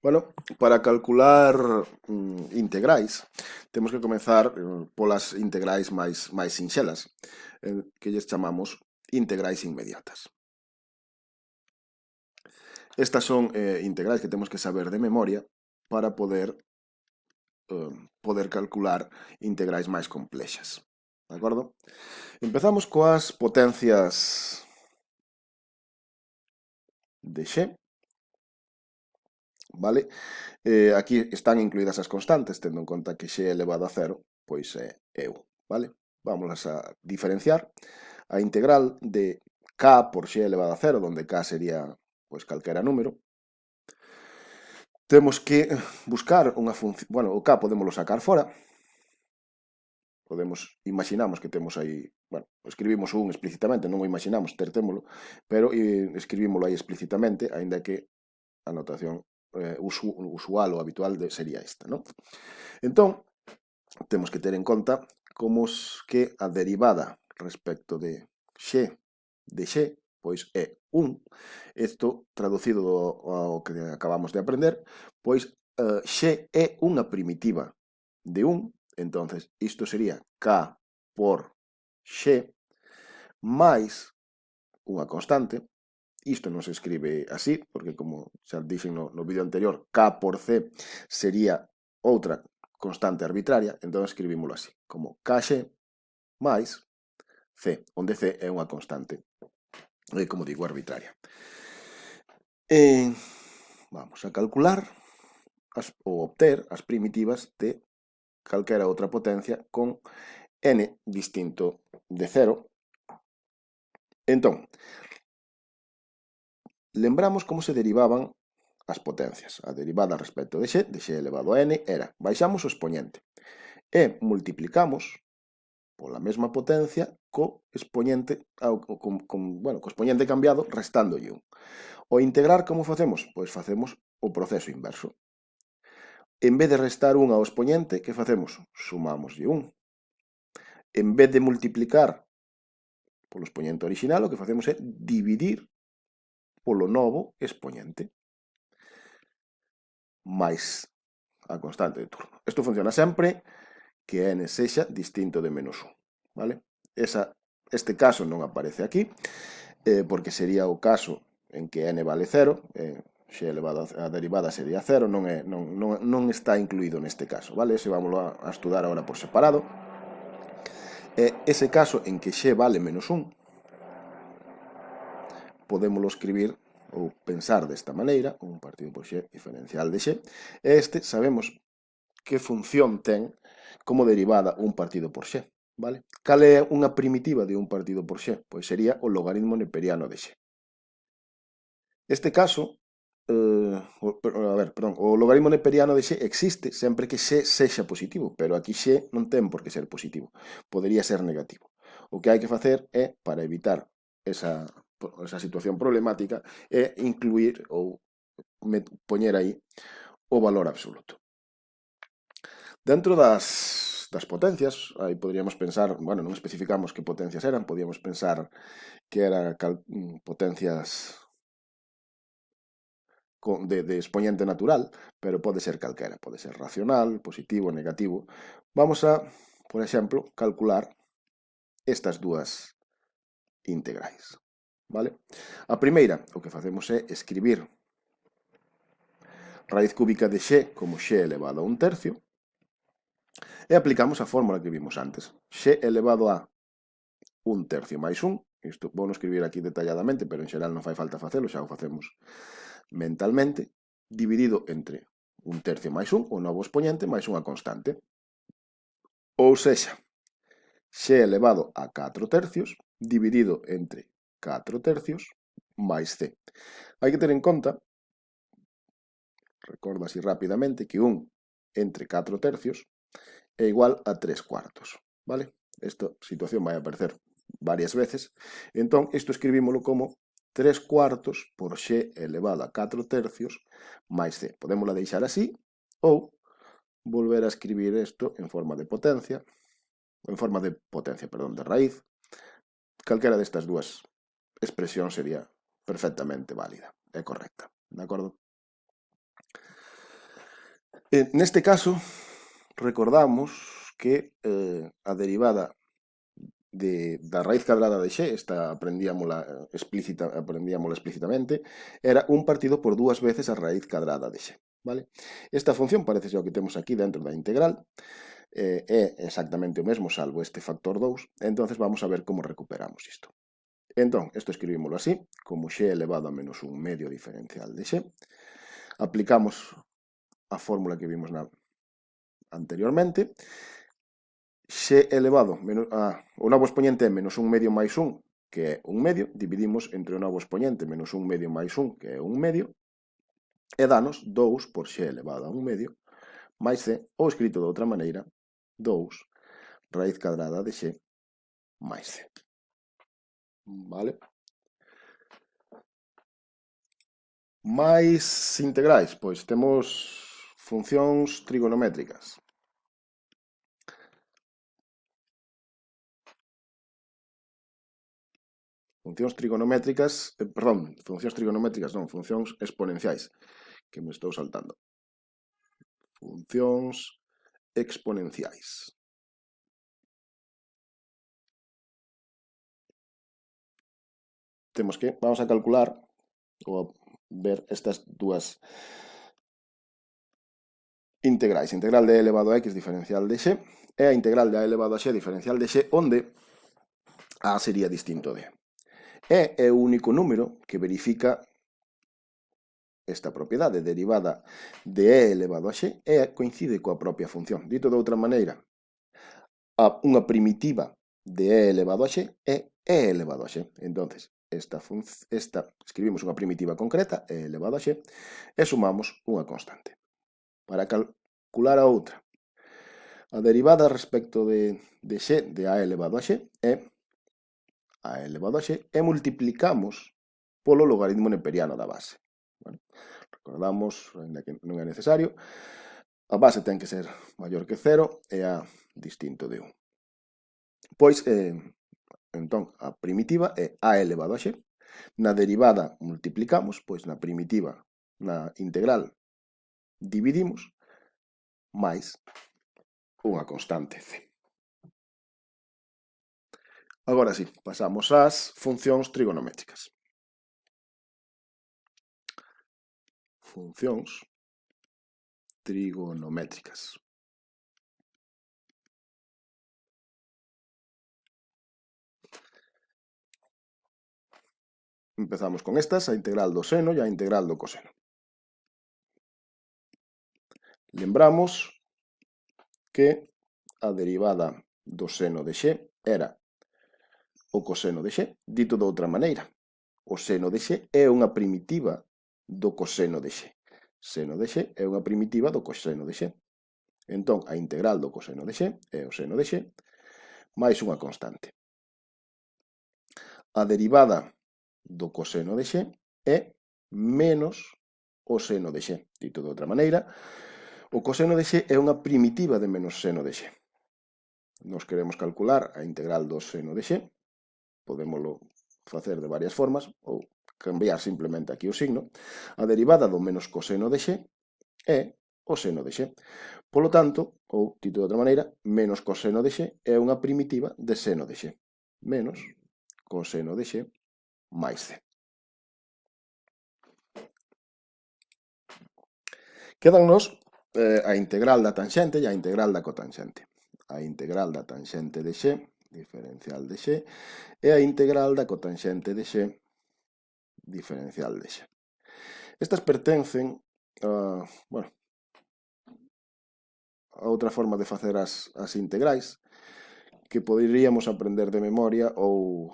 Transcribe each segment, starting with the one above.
Bueno, para calcular integrais, temos que comezar polas integrais máis sinxelas, que lles chamamos integrais inmediatas. Estas son integrais que temos que saber de memoria para poder calcular integrais máis complexas. De acordo? Empezamos coas potencias de x, vale? Aquí están incluídas as constantes, tendo en conta que x elevado a cero, pois é 1, vale? Vamos a diferenciar a integral de k por x elevado a cero, donde k sería pois calquera número. Temos que buscar unha función, bueno, o k podémoslo sacar fora. Imaginamos que temos aí, bueno, escribimos un explícitamente, non o imaginamos, tertémolo, pero escribímolo aí explícitamente, aínda que a notación usual ou habitual sería esta, non? Entón, temos que ter en conta como que a derivada respecto de x pois é 1. Isto, traducido ao que acabamos de aprender, pois x é unha primitiva de 1, entonces isto sería k por x máis unha constante. Isto non se escribe así, porque como xa dixen no vídeo anterior, k por c sería outra constante arbitraria, entón escribímoslo así, como kx máis c, onde c é unha constante, como digo, arbitraria. Vamos a calcular ou obter as primitivas de calquera outra potencia con n distinto de 0. Entón, lembramos como se derivaban as potencias. A derivada respecto de x elevado a n, era baixamos o expoñente e multiplicamos pola mesma potencia co expoñente, co expoñente cambiado restándolle 1. O integrar, como facemos? Pois facemos o proceso inverso. En vez de restar 1 ao expoñente, que facemos? Sumámoslle 1. En vez de multiplicar polo expoñente original, o que facemos é dividir polo novo expoñente máis a constante de turno. Isto funciona sempre que n sexa distinto de menos 1, vale? Este caso non aparece aquí, porque sería o caso en que n vale 0, x elevado a derivada sería 0, non está incluído neste caso, vale? Ese vamos a estudar agora por separado. Ese caso en que x vale menos 1, podémoslo escribir ou pensar desta maneira, un partido por x diferencial de x, e este sabemos que función ten como derivada un partido por x, vale? Cal é unha primitiva de un partido por x? Pois sería o logaritmo neperiano de x. Este caso, o logaritmo neperiano de x existe sempre que x sexa positivo, pero aquí x non ten por que ser positivo, podería ser negativo. O que hai que facer é, para evitar esa situación problemática, é incluir ou poñer aí o valor absoluto. Dentro das potencias, aí podríamos pensar, bueno, non especificamos que potencias eran, podíamos pensar que eran potencias de expoñente natural, pero pode ser calquera, pode ser racional, positivo, negativo. Vamos a, por exemplo, calcular estas dúas integrais, vale? A primeira, o que facemos é escribir raíz cúbica de x como x elevado a 1/3, e aplicamos a fórmula que vimos antes. X elevado a 1/3 máis 1, isto vou escribir aquí detalladamente, pero en xeral non fai falta facelo, xa o facemos mentalmente, dividido entre 1/3 máis 1, o novo expoñente, máis unha constante. Ou sexa, x elevado a 4/3 dividido entre 4/3 máis c. Hai que ter en conta, recordo así rapidamente, que 1 entre 4/3 é igual a 3/4, vale? Esta situación vai aparecer varias veces, entón isto escribímolo como 3/4 por x elevado a 4/3 máis c. Podémosla deixar así ou volver a escribir isto en forma de potencia, de raíz. Calquera destas dúas expresións sería perfectamente válida e correcta, de acordo? Neste caso, recordamos que a derivada da raíz cadrada de x, esta aprendíamola explícitamente, era 1 partido por 2 veces a raíz cadrada de x. Vale? Esta función parece o que temos aquí dentro da integral, é exactamente o mesmo, salvo este factor 2, entonces vamos a ver como recuperamos isto. Entón, isto escribímoslo así, como x elevado a menos 1 medio diferencial de x, aplicamos a fórmula que vimos anteriormente, x elevado o novo expoñente é menos 1 medio máis 1, que é 1 medio, dividimos entre o novo expoñente menos 1 medio máis 1, que é 1 medio, e danos 2 por x elevado a 1 medio, máis c, ou escrito de outra maneira, 2 raíz cadrada de x máis c. Vale? Máis integrais, pois temos funcións trigonométricas. Funcións trigonométricas funcións exponenciais, que me estou saltando. Funcións exponenciais. Vamos a calcular ou ver estas dúas integrais. Integral de e elevado a x diferencial de x e a integral de a elevado a x diferencial de x, onde a sería distinto de. E é o único número que verifica esta propiedade derivada de e elevado a x coincide coa propia función. Dito de outra maneira, unha primitiva de e elevado a x é e elevado a x. Entonces, escribimos unha primitiva concreta, e elevado a x, e sumamos unha constante. Para calcular a outra, a derivada respecto de x de a elevado a x é a elevado a x e multiplicamos polo logaritmo neperiano da base. Bueno, recordamos, ainda que non é necesario, a base ten que ser maior que 0 e a distinto de 1. Pois, entón, a primitiva é a elevado a x. Na derivada multiplicamos, pois na primitiva, na integral, dividimos, máis unha constante c. Agora sí, pasamos ás funcións trigonométricas. Funcións trigonométricas. Empezamos con estas, a integral do seno e a integral do coseno. Lembramos que a derivada do seno de x era o coseno de x, dito de outra maneira. O seno de x é unha primitiva do coseno de x. Seno de x é unha primitiva do coseno de x. Entón, a integral do coseno de x é o seno de x máis unha constante. A derivada do coseno de x é menos o seno de x. Dito de outra maneira, o coseno de x é unha primitiva de menos seno de x. Nos queremos calcular a integral do seno de x, podémoslo facer de varias formas, ou cambiar simplemente aquí o signo. A derivada do menos coseno de x é o seno de x. Polo tanto, ou dito de outra maneira, menos coseno de x é unha primitiva de seno de x. Menos coseno de x máis c. Quédannos a integral da tanxente e a integral da cotanxente. A integral da tanxente de x, diferencial de x, e a integral da cotanxente de x, diferencial de x. Estas pertencen a outra forma de facer as integrais que poderíamos aprender de memoria ou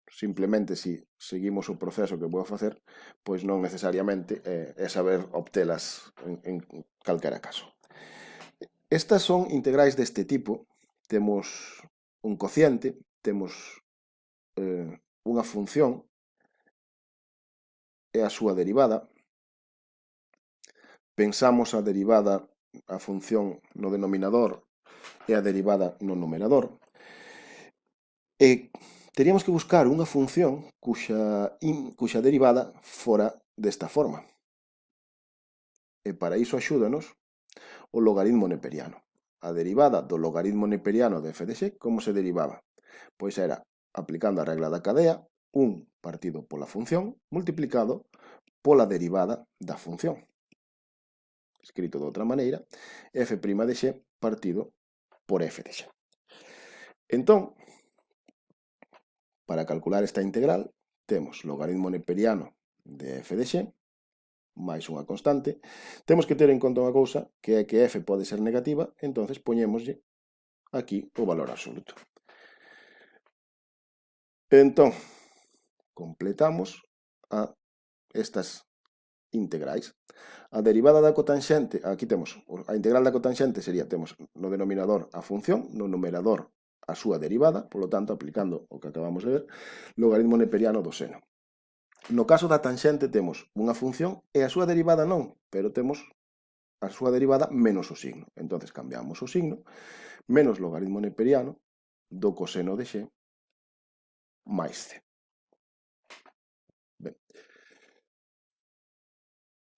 simplemente, se seguimos o proceso que vou a facer, pois non necesariamente é saber obtelas en calquera caso. Estas son integrais deste tipo. Temos un cociente, temos unha función e a súa derivada. Pensamos a derivada, a función no denominador e a derivada no numerador. E teríamos que buscar unha función cuxa derivada fora desta forma. E para iso axúdanos o logaritmo neperiano. A derivada do logaritmo neperiano de f de x, como se derivaba? Pois era, aplicando a regla da cadea, 1 partido pola función multiplicado pola derivada da función. Escrito de outra maneira, f' de x partido por f de x. Entón, para calcular esta integral, temos logaritmo neperiano de f de x máis unha constante. Temos que ter en conta unha cousa, que é que f pode ser negativa, entonces poñémoslle aquí o valor absoluto. Entón, completamos a estas integrais. A derivada da cotanxente, aquí temos, a integral da cotanxente sería, temos no denominador a función, no numerador a súa derivada, polo tanto, aplicando o que acabamos de ver, logaritmo neperiano do seno. No caso da tanxente temos unha función e a súa derivada non, pero temos a súa derivada menos o signo. Entonces cambiamos o signo, menos logaritmo neperiano do coseno de x máis c. Ben.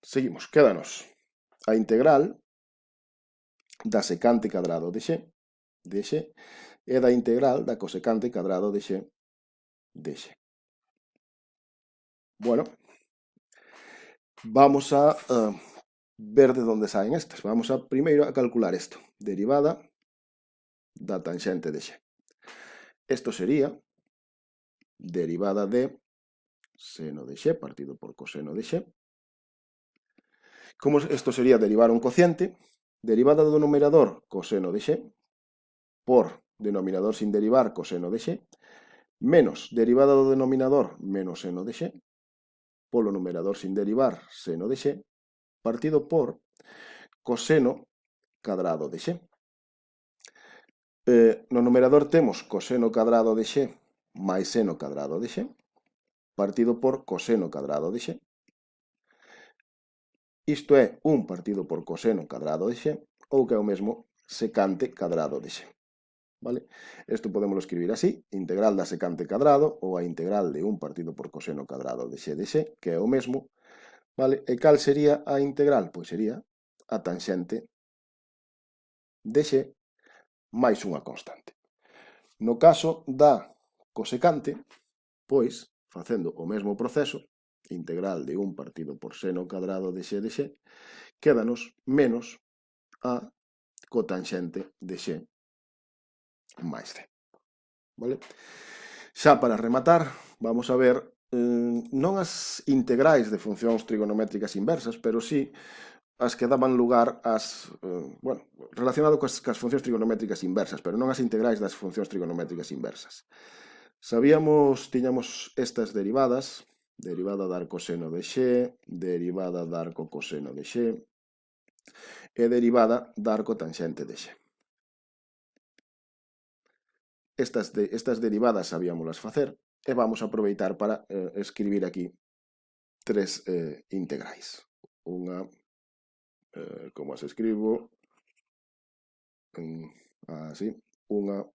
Seguimos, quédanos a integral da secante cadrado de x e da integral da cosecante cadrado de x de x. Bueno, vamos a ver de onde saen estas. Vamos a primeiro a calcular isto. Derivada da tanxente de x. Isto sería derivada de seno de x partido por coseno de x. Como isto sería derivar un cociente, derivada do numerador coseno de x por denominador sin derivar coseno de x, menos derivada do denominador menos seno de x, polo numerador sin derivar seno de x, partido por coseno cadrado de x. No numerador temos coseno cadrado de x máis seno cadrado de x, partido por coseno cadrado de x. Isto é 1 partido por coseno cadrado de x, ou que é o mesmo secante cadrado de x. Vale? Isto podemos escribir así, integral da secante cadrado, ou a integral de 1 partido por coseno cadrado de x de x, que é o mesmo. Vale? E cal sería a integral? Pois sería a tanxente de x máis unha constante. No caso da cosecante, pois, facendo o mesmo proceso, integral de 1 partido por seno cadrado de x de x, quédanos menos a cotanxente de x máis c. Vale? Xa para rematar, vamos a ver non as integrais de funcións trigonométricas inversas, pero sí as que daban lugar ás, bueno, relacionado coas funcións trigonométricas inversas, pero non as integrais das funcións trigonométricas inversas. Tiñamos estas derivadas, derivada da arcoseno de x, derivada da arcocoseno de x, e derivada da arcotanxente de x. Estas derivadas sabíamolas facer e vamos a aproveitar para escribir aquí tres integrais. Unha, como as escribo, así, unha,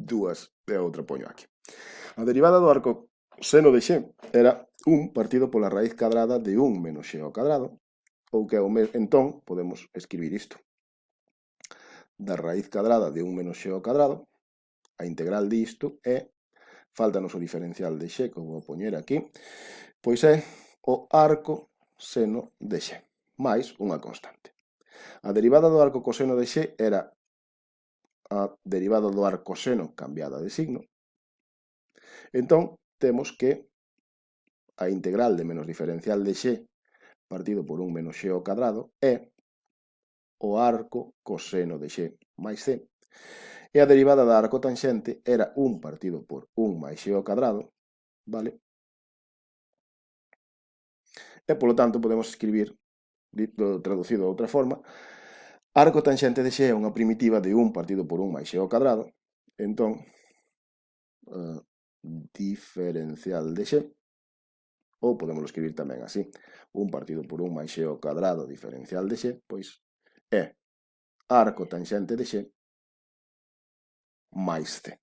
dúas e a outra poño aquí. A derivada do arcoseno de x era 1 partido pola raíz cadrada de 1 menos x ao cadrado, ou que é o mesmo, entón podemos escribir isto. Da raíz cadrada de 1 menos x ao cadrado, a integral disto é, faltanos o diferencial de x, como vou poñer aquí, pois é o arco seno de x, máis unha constante. A derivada do arco coseno de x era a derivada do arcoseno cambiada de signo. Entón, temos que a integral de menos diferencial de x partido por 1 menos x ao cadrado é o arco coseno de x máis c. E a derivada da arcotanxente era 1 partido por 1 máis x ao cadrado, vale? E, polo tanto, podemos escribir, traducido de outra forma, arcotanxente de x é unha primitiva de 1 partido por 1 máis x ao cadrado, entón, diferencial de x, ou podemos escribir tamén así, 1 partido por 1 máis x ao cadrado diferencial de x, pois é arcotanxente de x máis c.